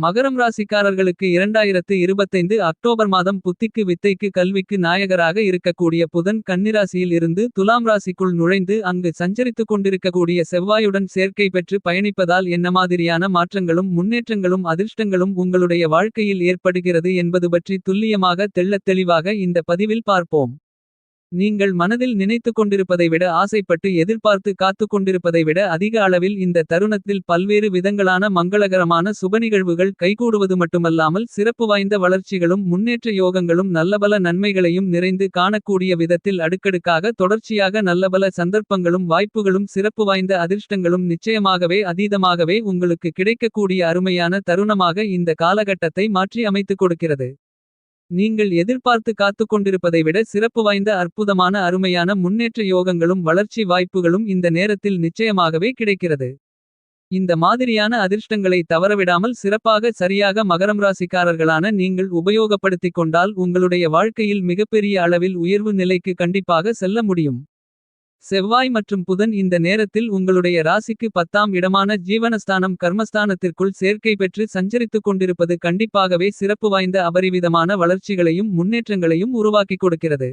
மகரம் ராசிக்காரர்களுக்கு 2025 அக்டோபர் மாதம் புத்திக்கு வித்தைக்கு கல்விக்கு நாயகராக இருக்கக்கூடிய புதன் கன்னிராசியில் இருந்து துலாம் ராசிக்குள் நுழைந்து அங்கு சஞ்சரித்துக் கொண்டிருக்கக்கூடிய செவ்வாயுடன் சேர்க்கை பெற்று பயணிப்பதால் என்ன மாதிரியான மாற்றங்களும் முன்னேற்றங்களும் அதிர்ஷ்டங்களும் உங்களுடைய வாழ்க்கையில் ஏற்படுகிறது என்பது பற்றி துல்லியமாக தெள்ளத் தெளிவாக இந்த பதிவில் பார்ப்போம். நீங்கள் மனதில் நினைத்துக் கொண்டிருப்பதை விட ஆசைப்பட்டு எதிர்பார்த்து காத்துக் கொண்டிருப்பதை விட அதிக அளவில் இந்த தருணத்தில் பல்வேறு விதங்களான மங்களகரமான சுபநிகழ்வுகள் கைகூடுவது மட்டுமல்லாமல் சிறப்பு வாய்ந்த வளர்ச்சிகளும் முன்னேற்ற யோகங்களும் நல்லபல நன்மைகளையும் நிறைந்து காணக்கூடிய விதத்தில் அடுக்கடுக்காக தொடர்ச்சியாக நல்லபல சந்தர்ப்பங்களும் வாய்ப்புகளும் சிறப்பு வாய்ந்த அதிர்ஷ்டங்களும் நிச்சயமாகவே அதீதமாகவே உங்களுக்கு கிடைக்கக்கூடிய அருமையான தருணமாக இந்த காலகட்டத்தை மாற்றி அமைத்துக் கொடுக்கிறது. நீங்கள் எதிர்பார்த்து காத்துக் கொண்டிருப்பதை விட சிறப்பு வாய்ந்த அற்புதமான அருமையான முன்னேற்ற யோகங்களும் வளர்ச்சி வாய்ப்புகளும் இந்த நேரத்தில் நிச்சயமாகவே கிடைக்கிறது. இந்த மாதிரியான அதிர்ஷ்டங்களை தவறவிடாமல் சிறப்பாக சரியாக மகரம் ராசிக்காரர்களான நீங்கள் உபயோகப்படுத்திக் கொண்டால் உங்களுடைய வாழ்க்கையில் மிகப்பெரிய அளவில் உயர்வு நிலைக்கு கண்டிப்பாக செல்ல முடியும். செவ்வாய் மற்றும் புதன் இந்த நேரத்தில் உங்களுடைய ராசிக்கு 10ஆம் இடமான ஜீவனஸ்தானம் கர்மஸ்தானத்திற்குள் சேர்க்கை பெற்று சஞ்சரித்துக் கொண்டிருப்பது கண்டிப்பாகவே சிறப்பு வாய்ந்த அபரிவிதமான வளர்ச்சிகளையும் முன்னேற்றங்களையும் உருவாக்கிக் கொடுக்கிறது.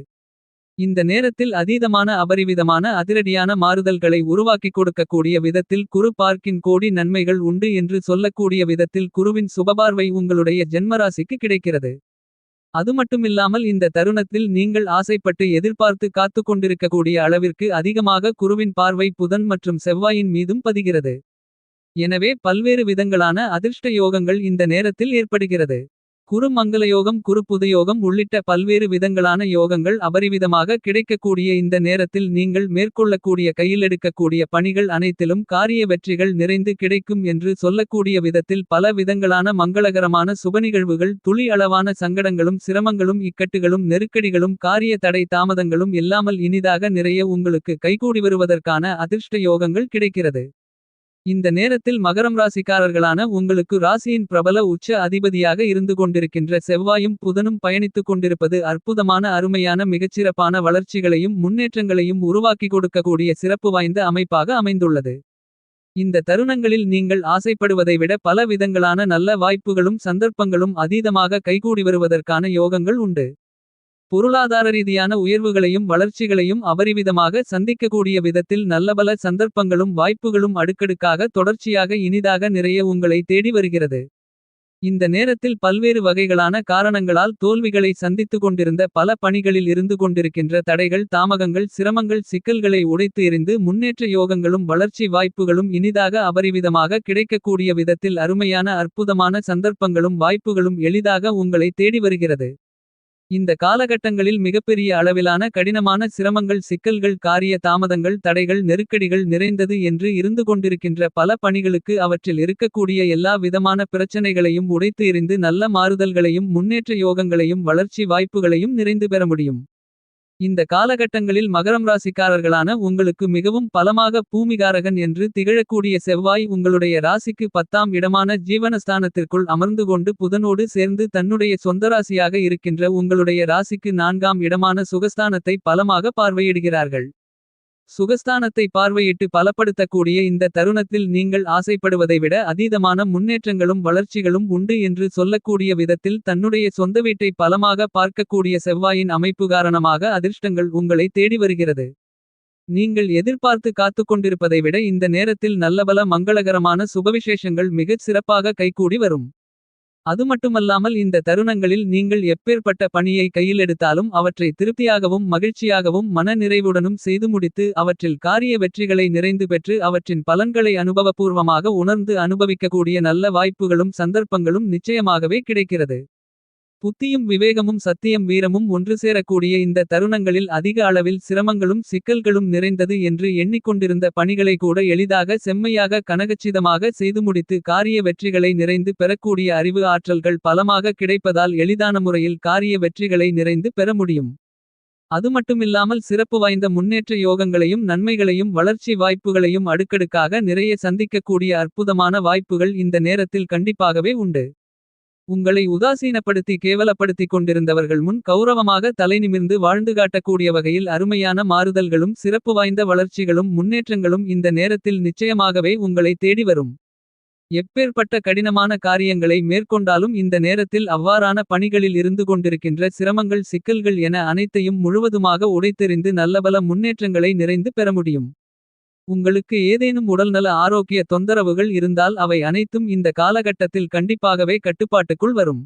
இந்த நேரத்தில் அதீதமான அபரிவிதமான அதிரடியான மாறுதல்களை உருவாக்கிக் கொடுக்கக்கூடிய விதத்தில் குரு பார்க்கின் கோடி நன்மைகள் உண்டு என்று சொல்லக்கூடிய விதத்தில் குருவின் சுபபார்வை உங்களுடைய ஜென்மராசிக்கு கிடைக்கிறது. அதுமட்டுமில்லாமல் இந்த தருணத்தில் நீங்கள் ஆசைப்பட்டு எதிர்பார்த்து காத்துக் கொண்டிருக்கக்கூடிய அளவிற்கு அதிகமாக குருவின் பார்வை புதன் மற்றும் செவ்வாயின் மீதும் பதிகிறது. எனவே பல்வேறு விதங்களான அதிர்ஷ்ட யோகங்கள் இந்த நேரத்தில் ஏற்படுகிறது. குரு மங்களயோகம் குரு புதயோகம் உள்ளிட்ட பல்வேறு விதங்களான யோகங்கள் அபரிவிதமாக கிடைக்கக்கூடிய இந்த நேரத்தில் நீங்கள் மேற்கொள்ளக்கூடிய கையிலெடுக்கக்கூடிய பணிகள் அனைத்திலும் காரிய வெற்றிகள் நிறைந்து கிடைக்கும் என்று சொல்லக்கூடிய விதத்தில் பல விதங்களான மங்களகரமான சுபநிகழ்வுகள் துளி அளவான சங்கடங்களும் சிரமங்களும் இக்கட்டுகளும் நெருக்கடிகளும் காரிய தடை தாமதங்களும் இல்லாமல் இனிதாக நிறைய உங்களுக்கு கைகூடி வருவதற்கான அதிர்ஷ்ட யோகங்கள் கிடைக்கிறது. இந்த நேரத்தில் மகரம் ராசிக்காரர்களான உங்களுக்கு ராசியின் பிரபல உச்ச அதிபதியாக இருந்து கொண்டிருக்கின்ற செவ்வாயும் புதனும் பயணித்துக் கொண்டிருப்பது அற்புதமான அருமையான மிகச்சிறப்பான வளர்ச்சிகளையும் முன்னேற்றங்களையும் உருவாக்கி கொடுக்கக்கூடிய சிறப்பு வாய்ந்த அமைப்பாக அமைந்துள்ளது. இந்த தருணங்களில் நீங்கள் ஆசைப்படுவதை விட பல விதங்களான நல்ல வாய்ப்புகளும் சந்தர்ப்பங்களும் அதீதமாக கைகூடி வருவதற்கான யோகங்கள் உண்டு. பொருளாதார ரீதியான உயர்வுகளையும் வளர்ச்சிகளையும் அபரிவிதமாக சந்திக்கக்கூடிய விதத்தில் நல்லபல சந்தர்ப்பங்களும் வாய்ப்புகளும் அடுக்கடுக்காக தொடர்ச்சியாக இனிதாக நிறைய உங்களை தேடி வருகிறது. இந்த நேரத்தில் பல்வேறு வகைகளான காரணங்களால் தோல்விகளை சந்தித்து கொண்டிருந்த பல பணிகளில் இருந்து கொண்டிருக்கின்ற தடைகள் தாமதங்கள் சிரமங்கள் சிக்கல்களை உடைத்து எறிந்து முன்னேற்ற யோகங்களும் வளர்ச்சி வாய்ப்புகளும் இனிதாக அபரிவிதமாக கிடைக்கக்கூடிய விதத்தில் அருமையான அற்புதமான சந்தர்ப்பங்களும் வாய்ப்புகளும் எளிதாக உங்களை தேடி வருகிறது. இந்த காலகட்டங்களில் மிகப்பெரிய அளவிலான கடினமான சிரமங்கள் சிக்கல்கள் காரிய தாமதங்கள் தடைகள் நெருக்கடிகள் நிறைந்தது என்று இருந்து கொண்டிருக்கின்ற பல பணிகளுக்கு அவற்றில் இருக்கக்கூடிய எல்லா விதமான பிரச்சனைகளையும் உடைத்து எறிந்து நல்ல மாறுதல்களையும் முன்னேற்ற யோகங்களையும் வளர்ச்சி வாய்ப்புகளையும் நிறைந்து பெற முடியும். இந்த காலகட்டங்களில் மகரம் ராசிக்காரர்களான உங்களுக்கு மிகவும் பலமாக பூமிகாரகன் என்று திகழக்கூடிய செவ்வாய் உங்களுடைய ராசிக்கு 10ஆம் இடமான ஜீவனஸ்தானத்திற்குள் அமர்ந்து கொண்டு புதனோடு சேர்ந்து தன்னுடைய சொந்த ராசியாக இருக்கின்ற உங்களுடைய ராசிக்கு 4ஆம் இடமான சுகஸ்தானத்தை பலமாக பார்வையிடுகிறார்கள். சுகஸ்தானத்தை பார்வையிட்டு பலப்படுத்தக்கூடிய இந்த தருணத்தில் நீங்கள் ஆசைப்படுவதை விட அதீதமான முன்னேற்றங்களும் வளர்ச்சிகளும் உண்டு என்று சொல்லக்கூடிய விதத்தில் தன்னுடைய சொந்த வீட்டை பலமாக பார்க்கக்கூடிய செவ்வாயின் அமைப்பு காரணமாக அதிர்ஷ்டங்கள் உங்களை தேடி வருகிறது. நீங்கள் எதிர்பார்த்து காத்துக் கொண்டிருப்பதை விட இந்த நேரத்தில் நல்லபல மங்களகரமான சுபவிசேஷங்கள் மிகச் சிறப்பாக கைகூடி வரும். அதுமட்டுமல்லாமல் இந்த தருணங்களில் நீங்கள் எப்பேற்பட்ட பணியை கையில் எடுத்தாலும் அவற்றை திருப்தியாகவும் மகிழ்ச்சியாகவும் மன நிறைவுடனும் செய்து முடித்து அவற்றில் காரிய வெற்றிகளை நிறைந்து பெற்று அவற்றின் பலன்களை அனுபவபூர்வமாக உணர்ந்து அனுபவிக்கக்கூடிய நல்ல வாய்ப்புகளும் சந்தர்ப்பங்களும் நிச்சயமாகவே கிடைக்கிறது. புத்தியும் விவேகமும் சத்தியம் வீரமும் ஒன்று சேரக்கூடிய இந்த தருணங்களில் அதிக அளவில் சிரமங்களும் சிக்கல்களும் நிறைந்தது என்று எண்ணிக்கொண்டிருந்த பணிகளை கூட எளிதாக செம்மையாக கனகச்சிதமாக செய்து முடித்து காரிய வெற்றிகளை நிறைந்து பெறக்கூடிய அறிவு ஆற்றல்கள் பலமாக கிடைப்பதால் எளிதான முறையில் காரிய வெற்றிகளை நிறைந்து பெற முடியும். அதுமட்டுமில்லாமல் சிறப்பு வாய்ந்த முன்னேற்ற யோகங்களையும் நன்மைகளையும் வளர்ச்சி வாய்ப்புகளையும் அடுக்கடுக்காக நிறைய சந்திக்கக்கூடிய அற்புதமான வாய்ப்புகள் இந்த நேரத்தில் கண்டிப்பாகவே உண்டு. உங்களை உதாசீனப்படுத்தி கேவலப்படுத்திக் கொண்டிருந்தவர்கள் முன் கௌரவமாக தலைநிமிர்ந்து வாழ்ந்து காட்டக்கூடிய வகையில் அருமையான மாறுதல்களும் சிறப்பு வாய்ந்த வளர்ச்சிகளும் முன்னேற்றங்களும் இந்த நேரத்தில் நிச்சயமாகவே உங்களை தேடி வரும். எப்பேர்ப்பட்ட கடினமான காரியங்களை மேற்கொண்டாலும் இந்த நேரத்தில் அவ்வாறான பணிகளில் இருந்து கொண்டிருக்கின்ற சிரமங்கள் சிக்கல்கள் என அனைத்தையும் முழுவதுமாக உடைத்தெறிந்து நல்லபல முன்னேற்றங்களை நிறைந்து பெற முடியும். உங்களுக்கு ஏதேனும் உடல்நல ஆரோக்கிய தொந்தரவுகள் இருந்தால் அவை அனைத்தும் இந்த காலகட்டத்தில் கண்டிப்பாகவே கட்டுப்பாட்டுக்குள் வரும்.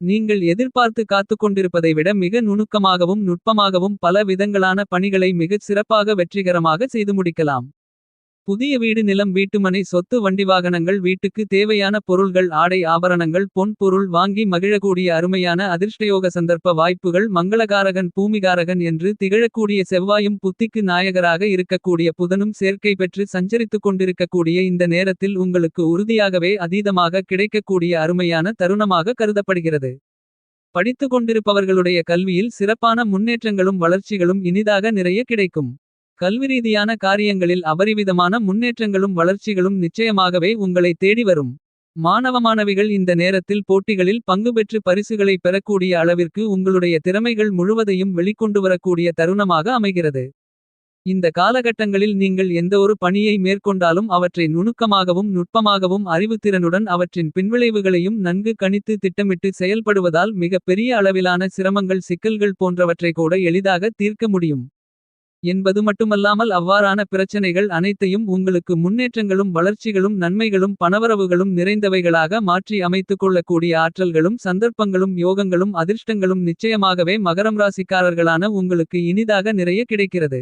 நீங்கள் எதிர்பார்த்து காத்துக்கொண்டிருப்பதை விட மிக நுணுக்கமாகவும் நுட்பமாகவும் பல விதங்களான பணிகளை மிகச் சிறப்பாக வெற்றிகரமாக செய்து முடிக்கலாம். புதிய வீடு நிலம் வீட்டுமனை சொத்து வண்டிவாகனங்கள் வீட்டுக்கு தேவையான பொருள்கள் ஆடை ஆபரணங்கள் பொன் பொருள் வாங்கி மகிழக்கூடிய அருமையான அதிர்ஷ்டயோக சந்தர்ப்ப வாய்ப்புகள் மங்களகாரகன் பூமிகாரகன் என்று திகழக்கூடிய செவ்வாயும் புத்திக்கு நாயகராக இருக்கக்கூடிய புதனும் சேர்க்கை பெற்று சஞ்சரித்துக் கொண்டிருக்கக்கூடிய இந்த நேரத்தில் உங்களுக்கு உறுதியாகவே அதீதமாக கிடைக்கக்கூடிய அருமையான தருணமாக கருதப்படுகிறது. படித்து கொண்டிருப்பவர்களுடைய கல்வியில் சிறப்பான முன்னேற்றங்களும் வளர்ச்சிகளும் இனிதாக நிறைய கிடைக்கும். கல்விரீதியான காரியங்களில் அபரிவிதமான முன்னேற்றங்களும் வளர்ச்சிகளும் நிச்சயமாகவே உங்களை தேடி வரும். மாணவ மாணவிகள் இந்த நேரத்தில் போட்டிகளில் பங்கு பெற்று பரிசுகளை பெறக்கூடிய அளவிற்கு உங்களுடைய திறமைகள் முழுவதையும் வெளிக்கொண்டுவரக்கூடிய தருணமாக அமைகிறது. இந்த காலகட்டங்களில் நீங்கள் எந்த ஒரு பணியை மேற்கொண்டாலும் அவற்றை நுணுக்கமாகவும் நுட்பமாகவும் அறிவுத்திறனுடன் அவற்றின் பின்விளைவுகளையும் நன்கு கணித்து திட்டமிட்டு செயல்படுவதால் மிக பெரிய அளவிலான சிரமங்கள் சிக்கல்கள் போன்றவற்றை கூட எளிதாக தீர்க்க முடியும். என்பது மட்டுமல்லாமல் அவ்வாறான பிரச்சனைகள் அனைத்தையும் உங்களுக்கு முன்னேற்றங்களும் வளர்ச்சிகளும் நன்மைகளும் பணவரவுகளும் நிறைந்தவைகளாக மாற்றி அமைத்துக் கொள்ளக்கூடிய ஆற்றல்களும் சந்தர்ப்பங்களும் யோகங்களும் அதிர்ஷ்டங்களும் நிச்சயமாகவே மகரம் ராசிக்காரர்களான உங்களுக்கு இனிதாக நிறைய கிடைக்கிறது.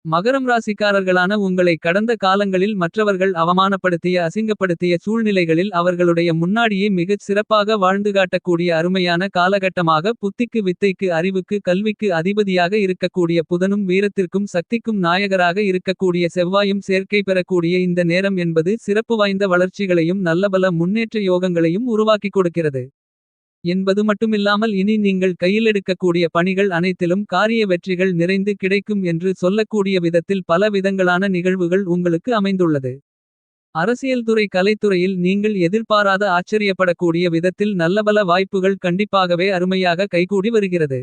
மகரம் ராசிக்காரர்களான உங்களை கடந்த காலங்களில் மற்றவர்கள் அவமானப்படுத்திய அசிங்கப்படுத்திய சூழ்நிலைகளில் அவர்களுடைய முன்னாடியே மிகச் சிறப்பாக வாழ்ந்து காட்டக்கூடிய அருமையான காலகட்டமாக புத்திக்கு வித்தைக்கு அறிவுக்கு கல்விக்கு அதிபதியாக இருக்கக்கூடிய புதனும் வீரத்திற்கும் சக்திக்கும் நாயகராக இருக்கக்கூடிய செவ்வாயும் சேர்க்கை பெறக்கூடிய இந்த நேரம் என்பது சிறப்பு வாய்ந்த வளர்ச்சிகளையும் நல்லபல முன்னேற்ற யோகங்களையும் உருவாக்கிக் கொடுக்கிறது. என்பது மட்டுமில்லாமல் இனி நீங்கள் கையிலெடுக்கக்கூடிய பணிகள் அனைத்திலும் காரிய வெற்றிகள் நிறைந்து கிடைக்கும் என்று சொல்லக்கூடிய விதத்தில் பல விதங்களான நிகழ்வுகள் உங்களுக்கு அமைந்துள்ளது. அரசியல் துறை கலைத்துறையில் நீங்கள் எதிர்பாராத ஆச்சரியப்படக்கூடிய விதத்தில் நல்லபல வாய்ப்புகள் கண்டிப்பாகவே அருமையாக கைகூடி வருகிறது.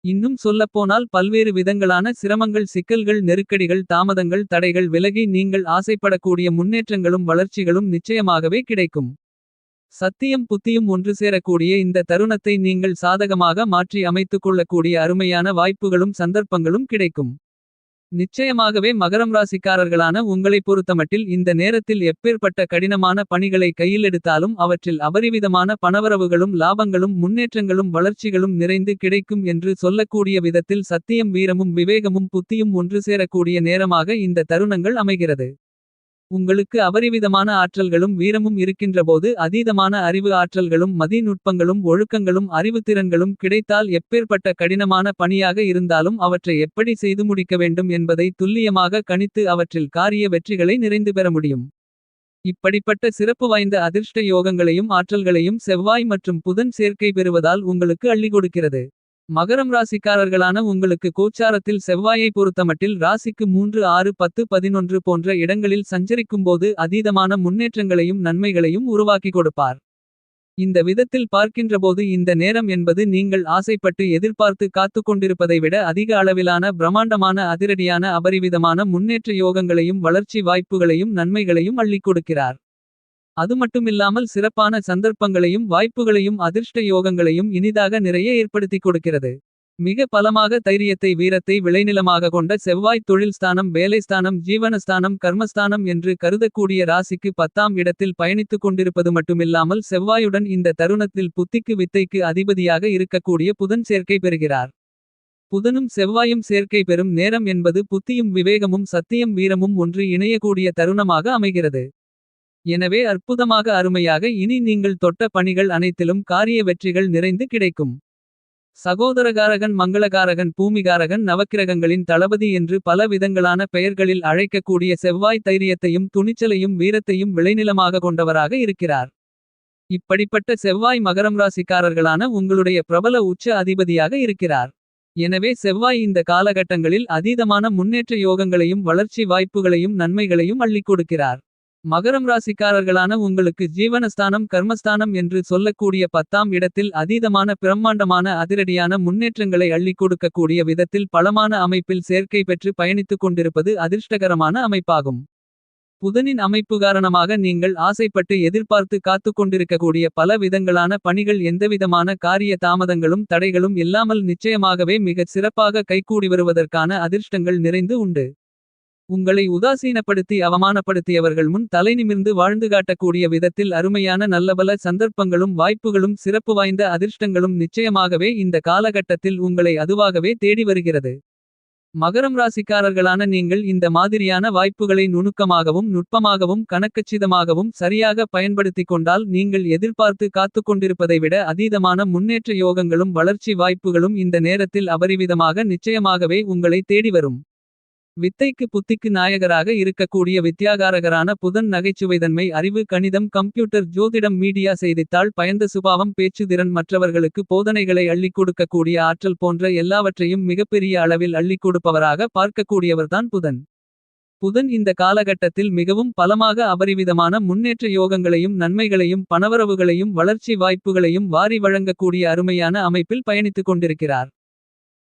இன்னும் சொல்லப்போனால் பல்வேறு விதங்களான சிரமங்கள் சிக்கல்கள் நெருக்கடிகள் தாமதங்கள் தடைகள் விலகி நீங்கள் ஆசைப்படக்கூடிய முன்னேற்றங்களும் வளர்ச்சிகளும் நிச்சயமாகவே கிடைக்கும். சத்தியம் புத்தியும் ஒன்று சேரக்கூடிய இந்த தருணத்தை நீங்கள் சாதகமாக மாற்றி அமைத்துக் கொள்ளக்கூடிய அருமையான வாய்ப்புகளும் சந்தர்ப்பங்களும் கிடைக்கும். நிச்சயமாகவே மகரம் ராசிக்காரர்களான உங்களைப் பொறுத்தமட்டில் இந்த நேரத்தில் எப்பேர்ப்பட்ட கடினமான பணிகளை கையில் எடுத்தாலும் அவற்றில் அபரிவிதமான பணவரவுகளும் லாபங்களும் முன்னேற்றங்களும் வளர்ச்சிகளும் நிறைந்து கிடைக்கும் என்று சொல்லக்கூடிய விதத்தில் சத்தியம் வீரமும் விவேகமும் புத்தியும் ஒன்று சேரக்கூடிய நேரமாக இந்த தருணங்கள் அமைகிறது. உங்களுக்கு அபரிவிதமான ஆற்றல்களும் வீரமும் இருக்கின்றபோது அதீதமான அறிவு ஆற்றல்களும் மதிநுட்பங்களும் ஒழுக்கங்களும் அறிவுத்திறன்களும் கிடைத்தால் எப்பேர்ப்பட்ட கடினமான பணியாக இருந்தாலும் அவற்றை எப்படி செய்து முடிக்க வேண்டும் என்பதை துல்லியமாக கணித்து அவற்றில் காரிய வெற்றிகளை நிறைந்து பெற முடியும். இப்படிப்பட்ட சிறப்பு வாய்ந்த அதிர்ஷ்ட யோகங்களையும் ஆற்றல்களையும் செவ்வாய் மற்றும் புதன் சேர்க்கை பெறுவதால் உங்களுக்கு அள்ளி கொடுக்கிறது. மகரம் ராசிக்காரர்களான உங்களுக்கு கோச்சாரத்தில் செவ்வாயை பொறுத்தமட்டில் ராசிக்கு 3 6 10 11 போன்ற இடங்களில் சஞ்சரிக்கும்போது அதீதமான முன்னேற்றங்களையும் நன்மைகளையும் உருவாக்கி கொடுப்பார். இந்த விதத்தில் பார்க்கின்றபோது இந்த நேரம் என்பது நீங்கள் ஆசைப்பட்டு எதிர்பார்த்து காத்துக்கொண்டிருப்பதை விட அதிக அளவிலான பிரமாண்டமான அதிரடியான அபரிவிதமான முன்னேற்ற யோகங்களையும் வளர்ச்சி வாய்ப்புகளையும் நன்மைகளையும் அள்ளிக் கொடுக்கிறார். அதுமட்டுமில்லாமல் சிறப்பான சந்தர்ப்பங்களையும் வாய்ப்புகளையும் அதிர்ஷ்ட யோகங்களையும் இனிதாக நிறைய ஏற்படுத்திக் கொடுக்கிறது. மிக பலமாக தைரியத்தை வீரத்தை விளைநிலமாக கொண்ட செவ்வாய் தொழில் ஸ்தானம் வேலைஸ்தானம் ஜீவனஸ்தானம் கர்மஸ்தானம் என்று கருதக்கூடிய ராசிக்கு 10ஆம் இடத்தில் பயணித்துக் கொண்டிருப்பது மட்டுமில்லாமல் செவ்வாயுடன் இந்த தருணத்தில் புத்திக்கு வித்தைக்கு அதிபதியாக இருக்கக்கூடிய புதன் சேர்க்கை பெறுகிறார். புதனும் செவ்வாயும் சேர்க்கை பெறும் நேரம் என்பது புத்தியும் விவேகமும் சத்தியம் வீரமும் ஒன்று இணையக்கூடிய தருணமாக அமைகிறது. எனவே அற்புதமாக அருமையாக இனி நீங்கள் தொட்ட பணிகள் அனைத்திலும் காரிய வெற்றிகள் நிறைந்து கிடைக்கும். சகோதரகாரகன் மங்களகாரகன் பூமிகாரகன் நவக்கிரகங்களின் தளபதி என்று பல விதங்களான பெயர்களில் அழைக்கக்கூடிய செவ்வாய் தைரியத்தையும் துணிச்சலையும் வீரத்தையும் விளைநிலமாக கொண்டவராக இருக்கிறார். இப்படிப்பட்ட செவ்வாய் மகரம் ராசிக்காரர்களான உங்களுடைய பிரபல உச்ச அதிபதியாக இருக்கிறார். எனவே செவ்வாய் இந்த காலகட்டங்களில் அதீதமான முன்னேற்ற யோகங்களையும் வளர்ச்சி வாய்ப்புகளையும் நன்மைகளையும் அள்ளிக் கொடுக்கிறார். மகரம் ராசிக்காரர்களான உங்களுக்கு ஜீவனஸ்தானம் கர்மஸ்தானம் என்று சொல்லக்கூடிய 10ஆம் இடத்தில் அதீதமான பிரம்மாண்டமான அதிரடியான முன்னேற்றங்களை அள்ளிக் கொடுக்கக்கூடிய விதத்தில் பலமான அமைப்பில் சேர்க்கை பெற்று பயணித்துக் கொண்டிருப்பது அதிர்ஷ்டகரமான அமைப்பாகும். புதனின் அமைப்பு காரணமாக நீங்கள் ஆசைப்பட்டு எதிர்பார்த்து காத்துக்கொண்டிருக்கக்கூடிய பல விதங்களான பணிகள் எந்தவிதமான காரிய தாமதங்களும் தடைகளும் இல்லாமல் நிச்சயமாகவே மிகச் சிறப்பாக கைகூடி வருவதற்கான அதிர்ஷ்டங்கள் நிறைந்து உண்டு. உங்களை உதாசீனப்படுத்தி அவமானப்படுத்தியவர்கள் முன் தலைநிமிர்ந்து வாழ்ந்து காட்டக்கூடிய விதத்தில் அருமையான நல்லபல சந்தர்ப்பங்களும் வாய்ப்புகளும் சிறப்பு வாய்ந்த அதிர்ஷ்டங்களும் நிச்சயமாகவே இந்த காலகட்டத்தில் உங்களை அதுவாகவே தேடி வருகிறது. மகரம் ராசிக்காரர்களான நீங்கள் இந்த மாதிரியான வாய்ப்புகளை நுணுக்கமாகவும் நுட்பமாகவும் கணக்கச்சிதமாகவும் சரியாக பயன்படுத்திக் கொண்டால் நீங்கள் எதிர்பார்த்து காத்துக்கொண்டிருப்பதை விட அதீதமான முன்னேற்ற யோகங்களும் வளர்ச்சி வாய்ப்புகளும் இந்த நேரத்தில் அபரிவிதமாக நிச்சயமாகவே உங்களை தேடி வரும். வித்தைக்கு புத்திக்கு நாயகராக இருக்கக்கூடிய வித்யாகாரகரான புதன் நகைச்சுவைதன்மை அறிவு கணிதம் கம்ப்யூட்டர் ஜோதிடம் மீடியா செய்தித்தாள் பயந்த சுபாவம் பேச்சு திறன் மற்றவர்களுக்கு போதனைகளை அள்ளிக் கொடுக்கக்கூடிய ஆற்றல் போன்ற எல்லாவற்றையும் மிகப்பெரிய அளவில் அள்ளிக் கொடுப்பவராக பார்க்கக்கூடியவர்தான் புதன். புதன் இந்த காலகட்டத்தில் மிகவும் பலமாக அபரிவிதமான முன்னேற்ற யோகங்களையும் நன்மைகளையும் பணவரவுகளையும் வளர்ச்சி வாய்ப்புகளையும் வாரி வழங்கக்கூடிய அருமையான அமைப்பில் பயணித்துக் கொண்டிருக்கிறார்.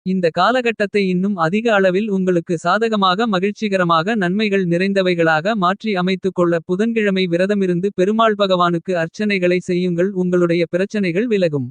இந்த காலகட்டத்தை இன்னும் அதிக அளவில் உங்களுக்கு சாதகமாக மகிழ்ச்சிகரமாக நன்மைகள் நிறைந்தவைகளாக மாற்றி அமைத்துக் கொள்ள புதன்கிழமை விரதமிருந்து பெருமாள் பகவானுக்கு அர்ச்சனைகளை செய்யுங்கள். உங்களுடைய பிரச்சனைகள் விலகும்.